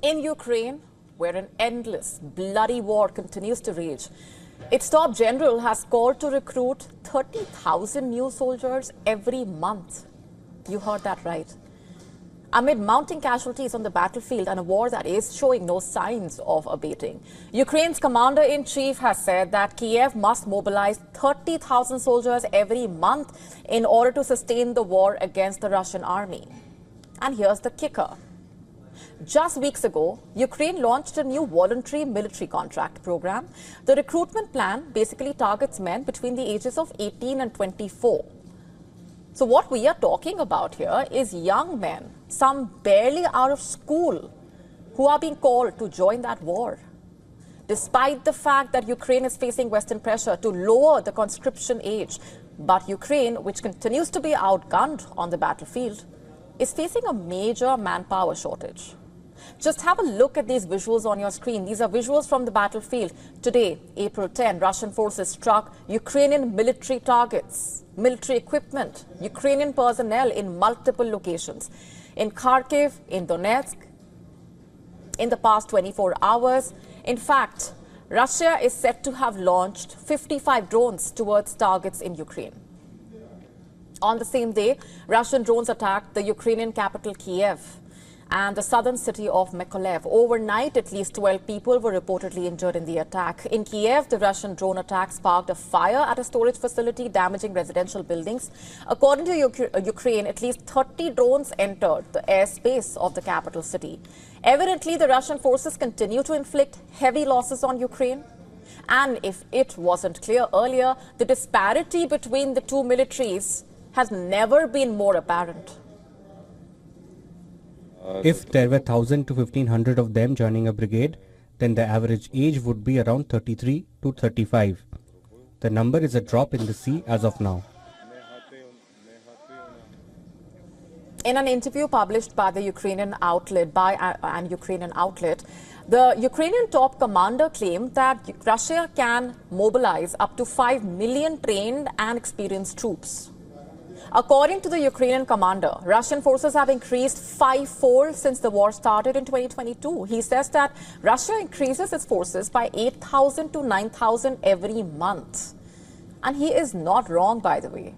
In Ukraine, where an endless, bloody war continues to rage, its top general has called to recruit 30,000 new soldiers every month. You heard that right. Amid mounting casualties on the battlefield and a war that is showing no signs of abating, Ukraine's commander-in-chief has said that Kiev must mobilize 30,000 soldiers every month in order to sustain the war against the Russian army. And here's the kicker. Just weeks ago, Ukraine launched a new voluntary military contract program. The recruitment plan basically targets men between the ages of 18 and 24. So what we are talking about here is young men, some barely out of school, who are being called to join that war. Despite the fact that Ukraine is facing Western pressure to lower the conscription age, but Ukraine, which continues to be outgunned on the battlefield, is facing a major manpower shortage. Just have a look at these visuals on your screen. These are visuals from the battlefield. Today, April 10, Russian forces struck Ukrainian military targets, military equipment, Ukrainian personnel in multiple locations. In Kharkiv, in Donetsk, in the past 24 hours. In fact, Russia is said to have launched 55 drones towards targets in Ukraine. On the same day, Russian drones attacked the Ukrainian capital Kiev and the southern city of Mykolaiv. Overnight, at least 12 people were reportedly injured in the attack. In Kiev, the Russian drone attack sparked a fire at a storage facility, damaging residential buildings. According to Ukraine, at least 30 drones entered the airspace of the capital city. Evidently, the Russian forces continue to inflict heavy losses on Ukraine. And if it wasn't clear earlier, the disparity between the two militaries has never been more apparent. If there were 1,000 to 1,500 of them joining a brigade, then the average age would be around 33 to 35. The number is a drop in the sea as of now. In an interview published by the Ukrainian outlet, the Ukrainian top commander claimed that Russia can mobilize up to 5 million trained and experienced troops. According to the Ukrainian commander, Russian forces have increased five-fold since the war started in 2022. He says that Russia increases its forces by 8,000 to 9,000 every month. And he is not wrong, by the way.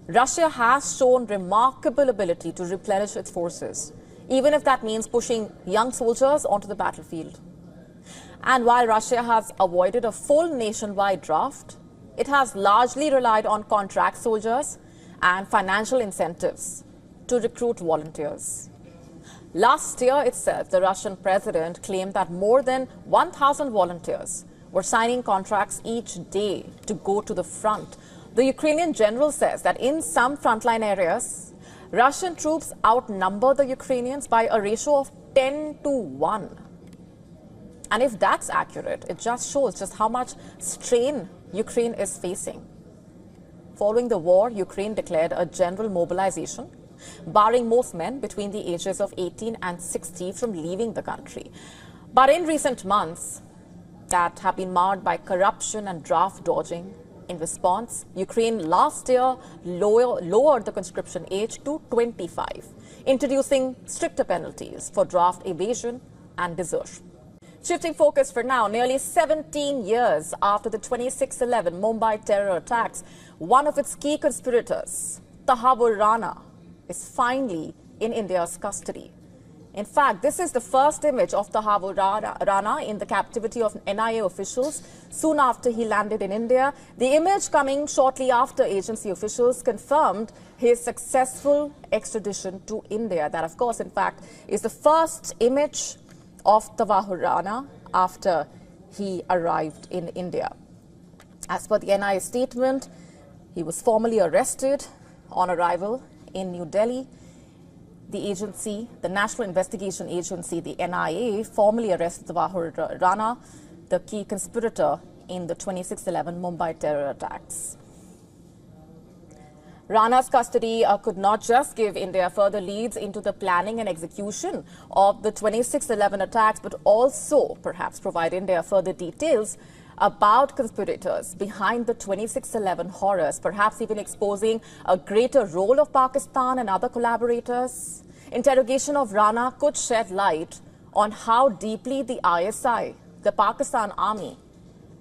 Russia has shown remarkable ability to replenish its forces, even if that means pushing young soldiers onto the battlefield. And while Russia has avoided a full nationwide draft, it has largely relied on contract soldiers and financial incentives to recruit volunteers. Last year itself, the Russian president claimed that more than 1,000 volunteers were signing contracts each day to go to the front. The Ukrainian general says that in some frontline areas, Russian troops outnumber the Ukrainians by a ratio of 10 to 1. And if that's accurate, it just shows just how much strain Ukraine is facing. Following the war, Ukraine declared a general mobilization, barring most men between the ages of 18 and 60 from leaving the country. But in recent months that have been marred by corruption and draft dodging, in response, Ukraine last year lowered the conscription age to 25, introducing stricter penalties for draft evasion and desertion. Shifting focus for now, nearly 17 years after the 26/11 Mumbai terror attacks, one of its key conspirators, Tahavur Rana, is finally in India's custody. In fact, this is the first image of Tahavur Rana in the captivity of NIA officials soon after he landed in India. The image coming shortly after agency officials confirmed his successful extradition to India. That, of course, in fact, is the first image of Tahavur Rana after he arrived in India. As per the NIA statement, he was formally arrested on arrival in New Delhi. The agency, the National Investigation Agency, the NIA, formally arrested Tahavur Rana, the key conspirator in the 26/11 Mumbai terror attacks. Rana's custody could not just give India further leads into the planning and execution of the 26/11 attacks, but also perhaps provide India further details about conspirators behind the 26/11 horrors, perhaps even exposing a greater role of Pakistan and other collaborators. Interrogation of Rana could shed light on how deeply the ISI, the Pakistan Army,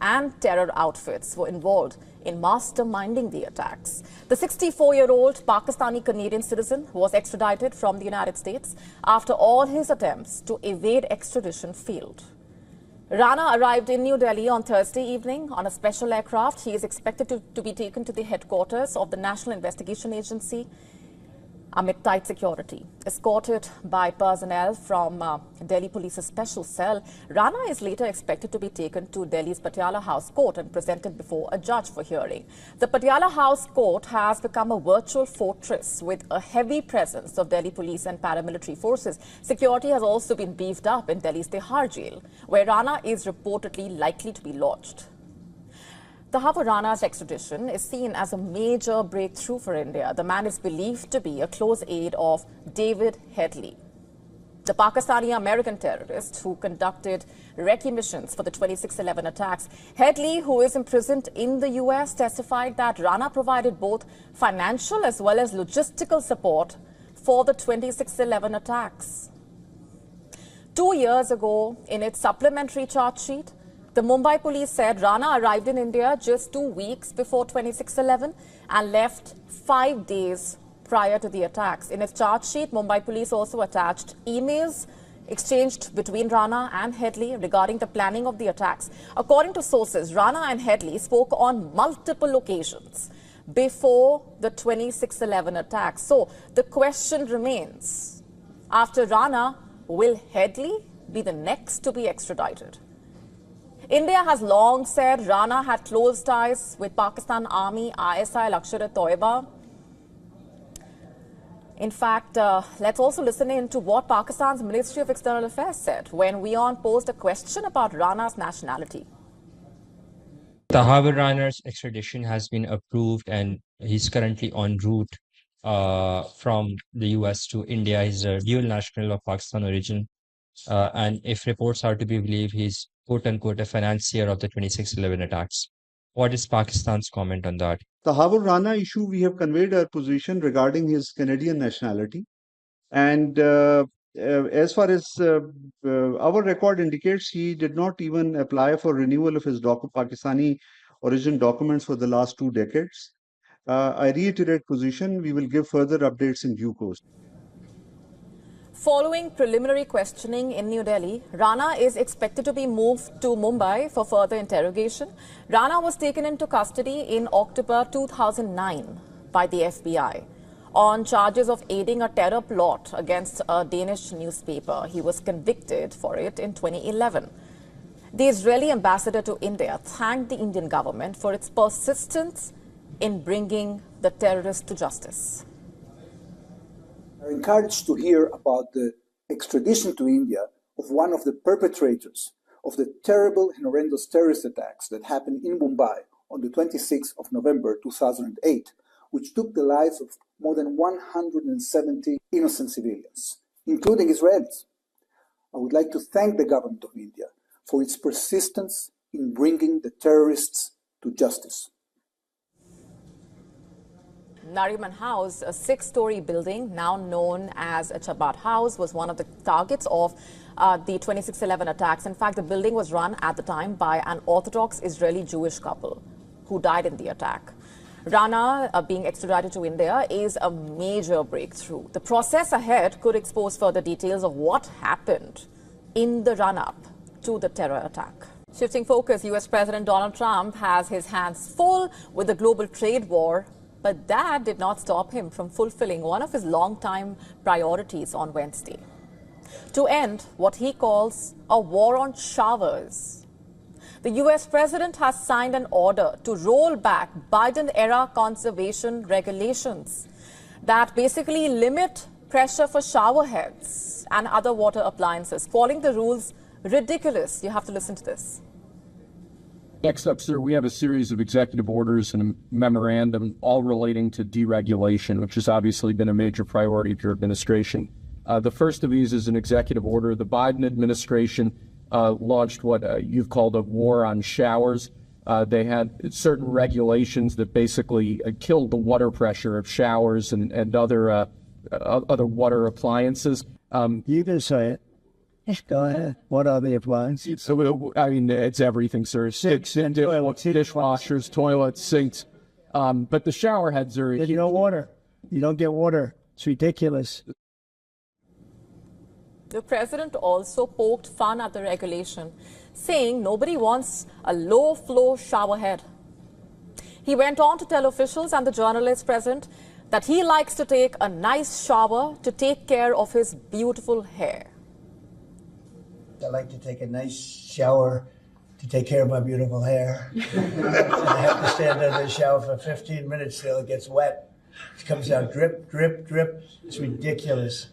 and terror outfits were involved in masterminding the attacks. The 64-year-old Pakistani-Canadian citizen was extradited from the United States after all his attempts to evade extradition failed. Rana arrived in New Delhi on Thursday evening on a special aircraft. He is expected to be taken to the headquarters of the National Investigation Agency amid tight security. Escorted by personnel from Delhi Police's special cell, Rana is later expected to be taken to Delhi's Patiala House Court and presented before a judge for hearing. The Patiala House Court has become a virtual fortress with a heavy presence of Delhi police and paramilitary forces. Security has also been beefed up in Delhi's Tihar jail, where Rana is reportedly likely to be lodged. The Rana's extradition is seen as a major breakthrough for India. The man is believed to be a close aide of David Headley, the Pakistani-American terrorist who conducted recce missions for the 26/11 attacks. Headley, who is imprisoned in the US, testified that Rana provided both financial as well as logistical support for the 26/11 attacks. 2 years ago, in its supplementary charge sheet, the Mumbai police said Rana arrived in India just 2 weeks before 26/11 and left 5 days prior to the attacks. In its charge sheet, Mumbai police also attached emails exchanged between Rana and Headley regarding the planning of the attacks. According to sources, Rana and Headley spoke on multiple occasions before the 26/11 attacks. So the question remains, after Rana, will Headley be the next to be extradited? India has long said Rana had close ties with Pakistan Army, ISI, Lashkar-e-Toiba. In fact, let's also listen in to what Pakistan's Ministry of External Affairs said when WION posed a question about Rana's nationality. Tahabar Rana's extradition has been approved and he's currently en route from the US to India. He's a dual national of Pakistan origin. And if reports are to be believed, he's quote-unquote a financier of the 26/11 attacks. What is Pakistan's comment on that? The Hawar Rana issue, we have conveyed our position regarding his Canadian nationality. And as far as our record indicates, he did not even apply for renewal of his Pakistani origin documents for the last 2 decades. I reiterate position, we will give further updates in due course. Following preliminary questioning in New Delhi, Rana is expected to be moved to Mumbai for further interrogation. Rana was taken into custody in October 2009 by the FBI on charges of aiding a terror plot against a Danish newspaper. He was convicted for it in 2011. The Israeli ambassador to India thanked the Indian government for its persistence in bringing the terrorist to justice. Are encouraged to hear about the extradition to India of one of the perpetrators of the terrible and horrendous terrorist attacks that happened in Mumbai on the 26th of November 2008, which took the lives of more than 170 innocent civilians, including Israelis. I would like to thank the government of India for its persistence in bringing the terrorists to justice. Nariman House, a 6-story building now known as a Chabad House, was one of the targets of the 26/11 attacks. In fact, the building was run at the time by an Orthodox Israeli-Jewish couple who died in the attack. Rana being extradited to India is a major breakthrough. The process ahead could expose further details of what happened in the run-up to the terror attack. Shifting focus, US President Donald Trump has his hands full with the global trade war, but that did not stop him from fulfilling one of his long-time priorities on Wednesday: to end what he calls a war on showers. The US president has signed an order to roll back Biden-era conservation regulations that basically limit pressure for shower heads and other water appliances, calling the rules ridiculous. You have to listen to this. Next up, sir, we have a series of executive orders and a memorandum all relating to deregulation, which has obviously been a major priority of your administration. The first of these is an executive order. The Biden administration launched what you've called a war on showers. They had certain regulations that basically killed the water pressure of showers and other water appliances. You can say it. Go ahead. What are the appliances? So, I mean, it's everything, sir. Sinks, dishwashers, toilets, sinks. But the shower heads are... There's no water. You don't get water. It's ridiculous. The president also poked fun at the regulation, saying nobody wants a low-flow shower head. He went on to tell officials and the journalists present that he likes to take a nice shower to take care of his beautiful hair. I like to take a nice shower to take care of my beautiful hair. I have to stand under the shower for 15 minutes till it gets wet. It comes out drip, drip, drip. It's ridiculous.